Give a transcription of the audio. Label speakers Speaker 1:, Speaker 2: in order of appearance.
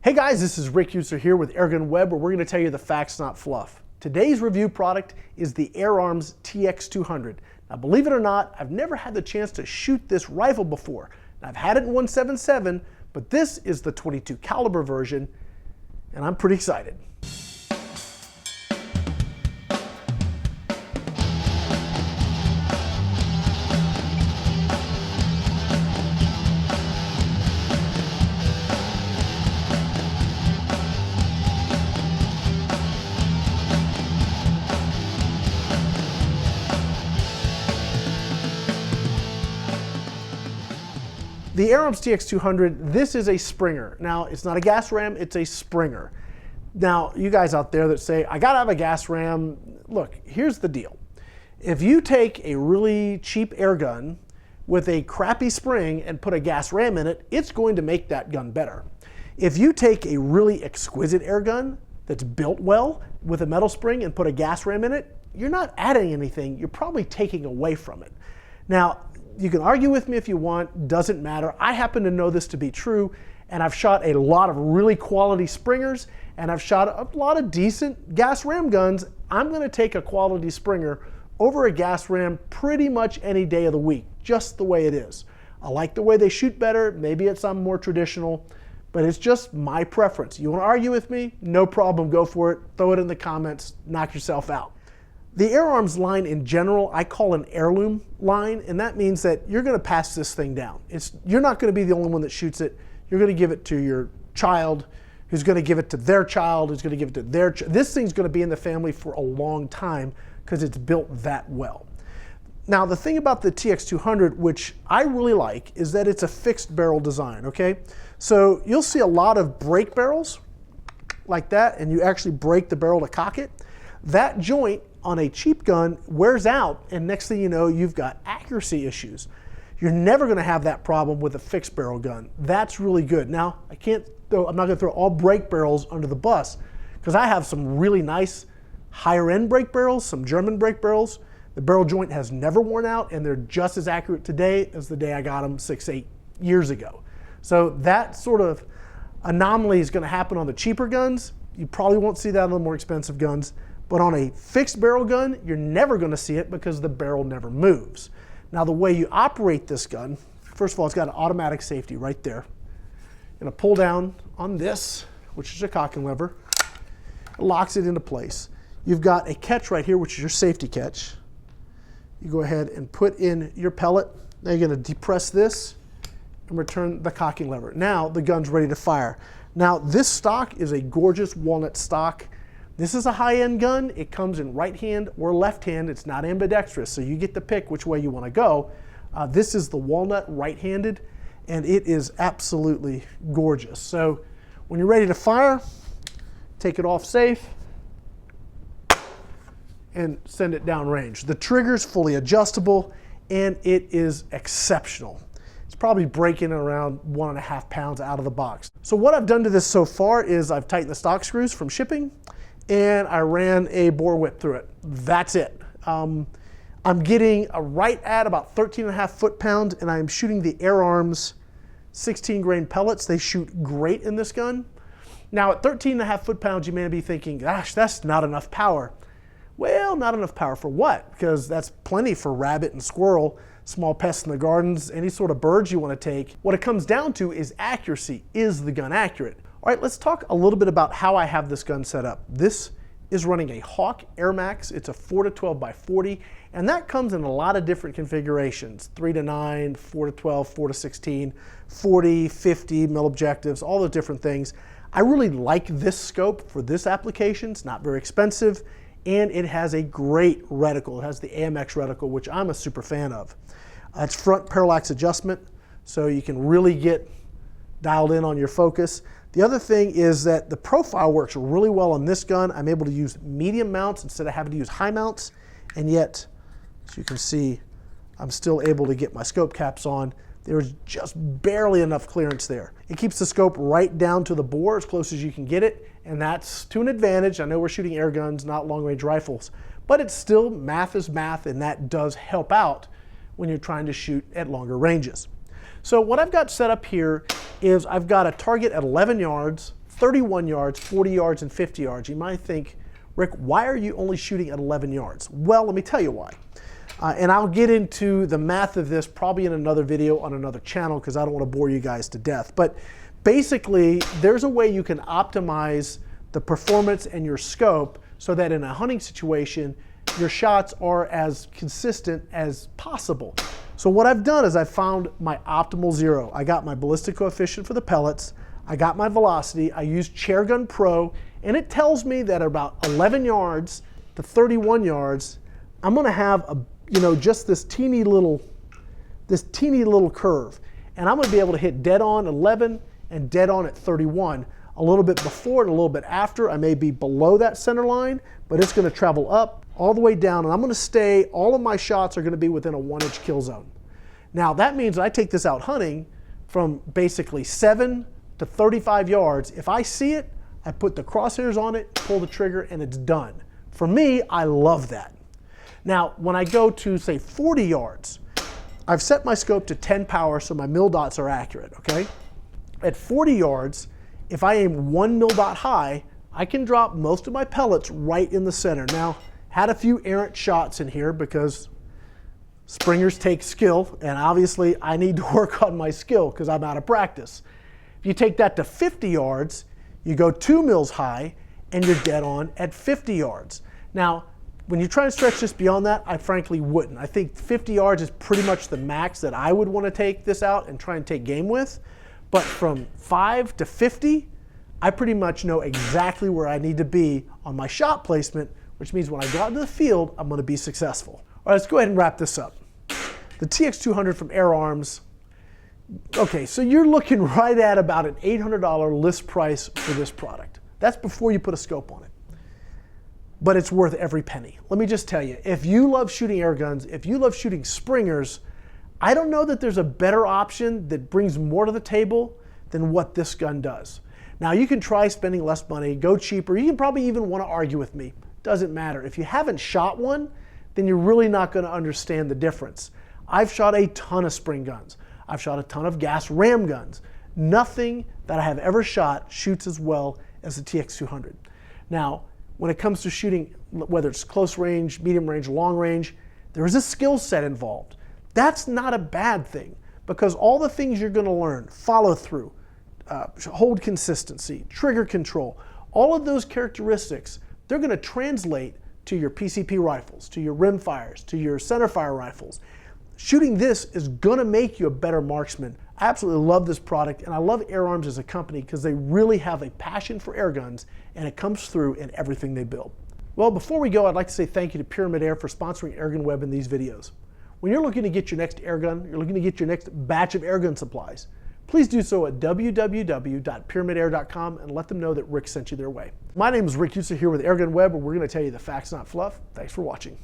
Speaker 1: Hey guys, this is Rick User here with AirgunWeb, where we're going to tell you the facts, not fluff. Today's review product is the Air Arms TX200. Now believe it or not, I've never had the chance to shoot this rifle before. Now, I've had it in 177, but this is the 22 caliber version, and I'm pretty excited. The Air Arms TX200, this is a Springer. Now, it's not a gas ram, it's a Springer. Now, you guys out there that say, I gotta have a gas ram, look, here's the deal. If you take a really cheap air gun with a crappy spring and put a gas ram in it, it's going to make that gun better. If you take a really exquisite air gun that's built well with a metal spring and put a gas ram in it, you're not adding anything, you're probably taking away from it. Now, you can argue with me if you want, doesn't matter. I happen to know this to be true, and I've shot a lot of really quality Springers, and I've shot a lot of decent gas ram guns. I'm gonna take a quality Springer over a gas ram pretty much any day of the week, just the way it is. I like the way they shoot better, maybe it's some more traditional, but it's just my preference. You wanna argue with me? No problem, go for it. Throw it in the comments, knock yourself out. The Air Arms line in general, I call an heirloom line, and that means that you're gonna pass this thing down. You're not gonna be the only one that shoots it. You're gonna give it to your child, who's gonna give it to their child, who's gonna give it to their child. This thing's gonna be in the family for a long time because it's built that well. Now, the thing about the TX200, which I really like, is that it's a fixed barrel design, okay? So you'll see a lot of break barrels like that, and you actually break the barrel to cock it. That joint on a cheap gun wears out, and next thing you know, you've got accuracy issues. You're never gonna have that problem with a fixed barrel gun. That's really good. Now, I'm not gonna throw all break barrels under the bus, because I have some really nice higher end break barrels, some German break barrels. The barrel joint has never worn out, and they're just as accurate today as the day I got them 6-8 years ago. So that sort of anomaly is gonna happen on the cheaper guns. You probably won't see that on the more expensive guns. But on a fixed barrel gun, you're never gonna see it because the barrel never moves. Now, the way you operate this gun, first of all, it's got an automatic safety right there. You're gonna pull down on this, which is a cocking lever. It locks it into place. You've got a catch right here, which is your safety catch. You go ahead and put in your pellet. Now you're gonna depress this and return the cocking lever. Now the gun's ready to fire. Now, this stock is a gorgeous walnut stock. This is a high-end gun. It comes in right hand or left hand. It's not ambidextrous, so you get to pick which way you want to go. This is the walnut right-handed, and it is absolutely gorgeous. So when you're ready to fire, take it off safe and send it downrange. The trigger's fully adjustable, and it is exceptional. It's probably breaking around 1.5 pounds out of the box. So what I've done to this so far is I've tightened the stock screws from shipping, and I ran a bore whip through it. That's it. I'm getting right at about 13.5 foot-pounds, and I'm shooting the Air Arms 16 grain pellets. They shoot great in this gun. Now, at 13.5 foot-pounds, you may be thinking, gosh, that's not enough power. Well, not enough power for what? Because that's plenty for rabbit and squirrel, small pests in the gardens, any sort of birds you want to take. What it comes down to is accuracy. Is the gun accurate? All right, let's talk a little bit about how I have this gun set up. This is running a Hawke Airmax. It's a 4-12 by 40, and that comes in a lot of different configurations: 3-9, 4-12, 4-16, 40, 50 mil objectives, all those different things. I really like this scope for this application. It's not very expensive, and it has a great reticle. It has the AMX reticle, which I'm a super fan of. It's front parallax adjustment, so you can really get dialed in on your focus. The other thing is that the profile works really well on this gun. I'm able to use medium mounts instead of having to use high mounts, and yet, as you can see, I'm still able to get my scope caps on. There's just barely enough clearance there. It keeps the scope right down to the bore as close as you can get it, and that's to an advantage. I know we're shooting air guns, not long-range rifles, but it's still math is math, and that does help out when you're trying to shoot at longer ranges. So what I've got set up here is I've got a target at 11 yards, 31 yards, 40 yards, and 50 yards. You might think, Rick, why are you only shooting at 11 yards? Well, let me tell you why. And I'll get into the math of this probably in another video on another channel because I don't want to bore you guys to death. But basically, there's a way you can optimize the performance and your scope so that in a hunting situation, your shots are as consistent as possible. So what I've done is I've found my optimal zero. I got my ballistic coefficient for the pellets. I got my velocity. I used Chairgun Pro, and it tells me that about 11 yards to 31 yards, I'm going to have a, just this teeny little curve, and I'm going to be able to hit dead on 11 and dead on at 31. A little bit before and a little bit after, I may be below that center line, but it's going to travel up all the way down, and I'm going to stay. All of my shots are going to be within a 1-inch kill zone. Now that means I take this out hunting from basically 7 to 35 yards. If I see it, I put the crosshairs on it, pull the trigger, and it's done. For me, I love that. Now, when I go to, say, 40 yards, I've set my scope to 10 power so my mil dots are accurate, okay? At 40 yards, if I aim 1 mil dot high, I can drop most of my pellets right in the center. Now, had a few errant shots in here because springers take skill, and obviously I need to work on my skill because I'm out of practice. If you take that to 50 yards, you go 2 mils high, and you're dead on at 50 yards. Now, when you try to stretch this beyond that, I frankly wouldn't. I think 50 yards is pretty much the max that I would want to take this out and try and take game with. But from 5 to 50, I pretty much know exactly where I need to be on my shot placement, which means when I go out into the field, I'm going to be successful. All right, let's go ahead and wrap this up. The TX200 from Air Arms. Okay, so you're looking right at about an $800 list price for this product. That's before you put a scope on it. But it's worth every penny. Let me just tell you, if you love shooting air guns, if you love shooting springers, I don't know that there's a better option that brings more to the table than what this gun does. Now, you can try spending less money, go cheaper. You can probably even want to argue with me. Doesn't matter. If you haven't shot one, then you're really not going to understand the difference. I've shot a ton of spring guns. I've shot a ton of gas ram guns. Nothing that I have ever shot shoots as well as the TX200. Now, when it comes to shooting, whether it's close range, medium range, long range, there is a skill set involved. That's not a bad thing because all the things you're going to learn, follow through, hold consistency, trigger control, all of those characteristics, they're going to translate to your PCP rifles, to your rimfires, to your centerfire rifles. Shooting this is going to make you a better marksman. I absolutely love this product, and I love Air Arms as a company because they really have a passion for air guns, and it comes through in everything they build. Well, before we go, I'd like to say thank you to Pyramid Air for sponsoring AirgunWeb in these videos. When you're looking to get your next air gun, you're looking to get your next batch of air gun supplies, please do so at www.pyramidair.com and let them know that Rick sent you their way. My name is Rick User here with AirgunWeb, where we're going to tell you the facts, not fluff. Thanks for watching.